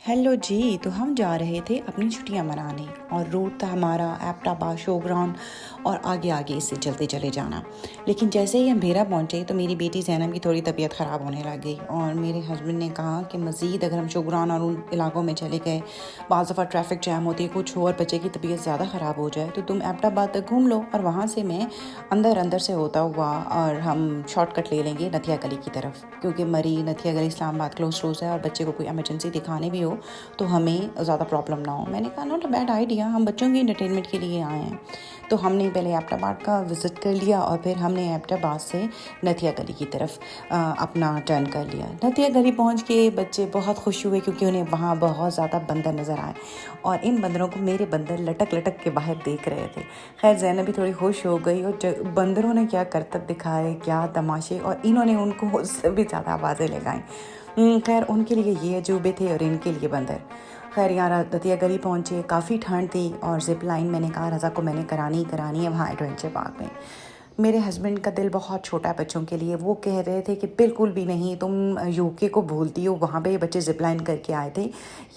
Hello जी। तो हम जा रहे थे अपनी छुट्टियां मनाने और रूट था हमारा एबटाबाद शो ग्राउंड और आगे आगे इससे चलते चले जाना। लेकिन जैसे ही हम भेरा पहुंचे तो मेरी बेटी ज़ैनब की थोड़ी तबीयत ख़राब होने लग गई और मेरे हस्बैंड ने कहा कि मज़ीद अगर हम शो ग्राउंड और उन इलाकों में चले गए, बाज़ दफ़ा ट्रैफिक जैम होती है, कुछ हो और बच्चे की तबीयत ज़्यादा ख़राब हो जाए, तो तुम एबटाबाद तक घूम लो और वहाँ से मैं अंदर से होता हुआ और हम शॉर्टकट ले लेंगे नथिया गली की तरफ, क्योंकि मरी नथिया गली इस्लामाबाद क्लोज है और बच्चे को कोई एमरजेंसी दिखाने भी हो तो हमें ज़्यादा प्रॉब्लम ना हो। मैंने कहा नॉट अ बैड आइडिया, हम बच्चों की इंटरटेनमेंट के लिए आए हैं। तो हमने पहले एबटाबाद का विज़िट कर लिया और फिर हमने एबटाबाद से नथिया गली की तरफ अपना टर्न कर लिया। नथिया गली पहुंच के बच्चे बहुत खुश हुए क्योंकि उन्हें वहाँ बहुत ज़्यादा बंदर नज़र आए और इन बंदरों को मेरे बंदर लटक लटक के बाहर देख रहे थे। खैर ज़ैनब भी थोड़ी खुश हो गई और बंदरों ने क्या करतब दिखाए, क्या तमाशे, और इन्होंने उनको उससे भी ज़्यादा आवाज़ें लगाईं। खैर उनके लिए ये अजूबे थे और इनके लिए बंदर। खैर यहाँ नथिया गली पहुँचे, काफ़ी ठंड थी और ज़िप लाइन मैंने कहा रज़ा को मैंने करानी है वहाँ एडवेंचर पार्क में। मेरे हस्बैंड का दिल बहुत छोटा है बच्चों के लिए, वो कह रहे थे कि बिल्कुल भी नहीं, तुम यूके को भूलती हो, वहाँ पे ये बच्चे ज़िप लाइन करके आए थे,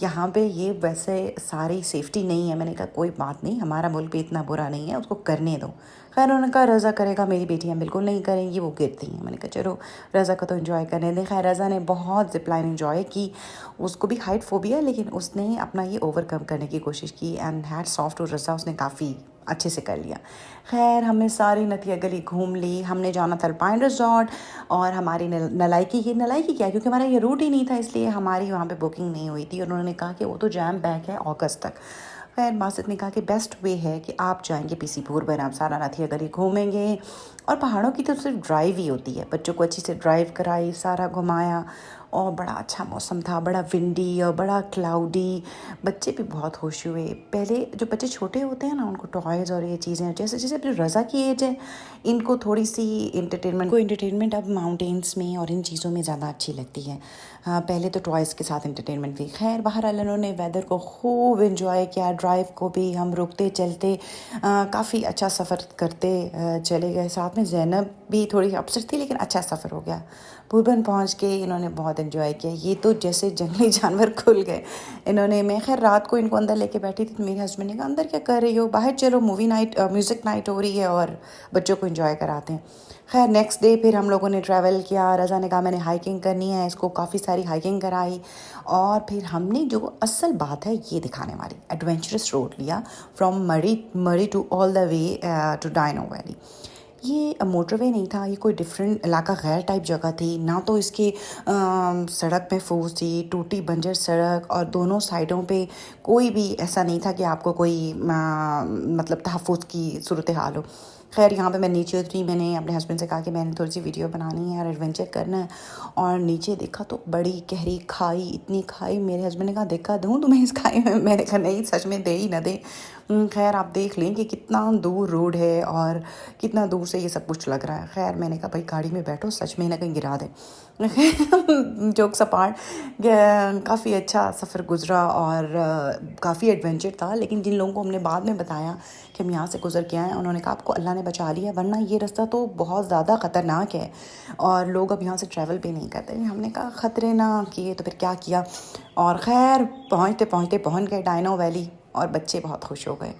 यहाँ पे ये वैसे सारी सेफ्टी नहीं है। मैंने कहा कोई बात नहीं, हमारा मुल्क भी इतना बुरा नहीं है, उसको करने दो। खैर उन्होंने कहा रज़ा करेगा, मेरी बेटियाँ बिल्कुल नहीं करेंगी, वो गिरती हैं। मैंने कहा चलो रज़ा को तो एंजॉय करने दें। खैर रज़ा ने बहुत ज़िप लाइन एंजॉय की, उसको भी हाइट फोबिया, लेकिन उसने अपना ये ओवरकम करने की कोशिश की एंड हैट्स ऑफ टू रज़ा, उसने काफ़ी अच्छे से कर लिया। खैर हमने सारी नथिया गली घूम ली। हमने जाना था अल्पाइन रिजॉर्ट और हमारी नलाइकी क्या, क्योंकि हमारा ये रूट ही नहीं था, इसलिए हमारी वहाँ पे बुकिंग नहीं हुई थी और उन्होंने कहा कि वो तो जैम पैक है अगस्त तक। खैर बासित ने कहा कि बेस्ट वे है कि आप जाएंगे पीसी पूर्व, आप सारा नथिया गली घूमेंगे और पहाड़ों की तो सिर्फ ड्राइव ही होती है। बच्चों को अच्छी से ड्राइव कराई, सारा घुमाया और बड़ा अच्छा मौसम था, बड़ा विंडी और बड़ा क्लाउडी। बच्चे भी बहुत खुश हुए। पहले जो बच्चे छोटे होते हैं ना, उनको टॉयज़ और ये चीज़ें, जैसे जैसे अपनी रज़ा की एज है, इनको थोड़ी सी इंटरटेनमेंट अब माउंटेन्स में और इन चीज़ों में ज़्यादा अच्छी लगती है। हाँ, पहले तो टॉयज़ के साथ इंटरटेनमेंट भी। खैर बहरहाल उन्होंने वेदर को खूब इन्जॉय किया, ड्राइव को भी। हम रुकते चलते काफ़ी अच्छा सफ़र करते चले गए। साथ में ज़ैनब भी थोड़ी अपसेट थी, लेकिन अच्छा सफ़र हो गया। पूर्बन पहुंच के इन्होंने बहुत एंजॉय किया। ये तो जैसे जंगली जानवर खुल गए इन्होंने। मैं खैर रात को इनको अंदर लेके बैठी थी तो मेरे हस्बैंड ने कहा अंदर क्या कर रही हो, बाहर चलो, म्यूज़िक नाइट हो रही है और बच्चों को एंजॉय कराते हैं। खैर नेक्स्ट डे फिर हम लोगों ने ट्रैवल किया। रज़ा ने कहा मैंने हाइकिंग करनी है, इसको काफ़ी सारी हाइकिंग कराई और फिर हमने जो असल बात है ये दिखाने वाली, एडवेंचरस रोड लिया from Murree to all the way to Dino Valley. ये मोटरवे नहीं था, ये कोई डिफरेंट इलाका, गैर टाइप जगह थी। ना तो इसके सड़क महफूज थी, टूटी बंजर सड़क, और दोनों साइडों पे कोई भी ऐसा नहीं था कि आपको कोई मतलब तहफ़्फ़ुज़ की सूरत हाल हो। खैर यहाँ पे मैं नीचे उतरी, मैंने अपने हस्बैंड से कहा कि मैंने थोड़ी सी वीडियो बनानी है और एडवेंचर करना है, और नीचे देखा तो बड़ी गहरी खाई, इतनी खाई। मेरे हस्बैंड ने कहा देखा दूँ तुम्हें इस खाई में? मैंने कहा नहीं, सच में दे ही ना दे। खैर आप देख लें कि कितना दूर रोड है और कितना दूर से ये सब कुछ लग रहा है। खैर मैंने कहा भाई गाड़ी में बैठो, सच में ना कहीं गिरा दे। जोक्स अपार्ट, काफ़ी अच्छा सफ़र गुजरा और काफ़ी एडवेंचर था। लेकिन जिन लोगों को हमने बाद में बताया कि हम यहाँ से गुजर के आए, उन्होंने कहा आपको अल्लाह ने बचा लिया, वरना ये रास्ता तो बहुत ज़्यादा ख़तरनाक है और लोग अब यहाँ से ट्रैवल भी नहीं करते। हमने कहा ख़तरे ना किए तो फिर क्या किया। और ख़ैर पहुँचते पहुँच गए डाइनो वैली और बच्चे बहुत खुश हो गए।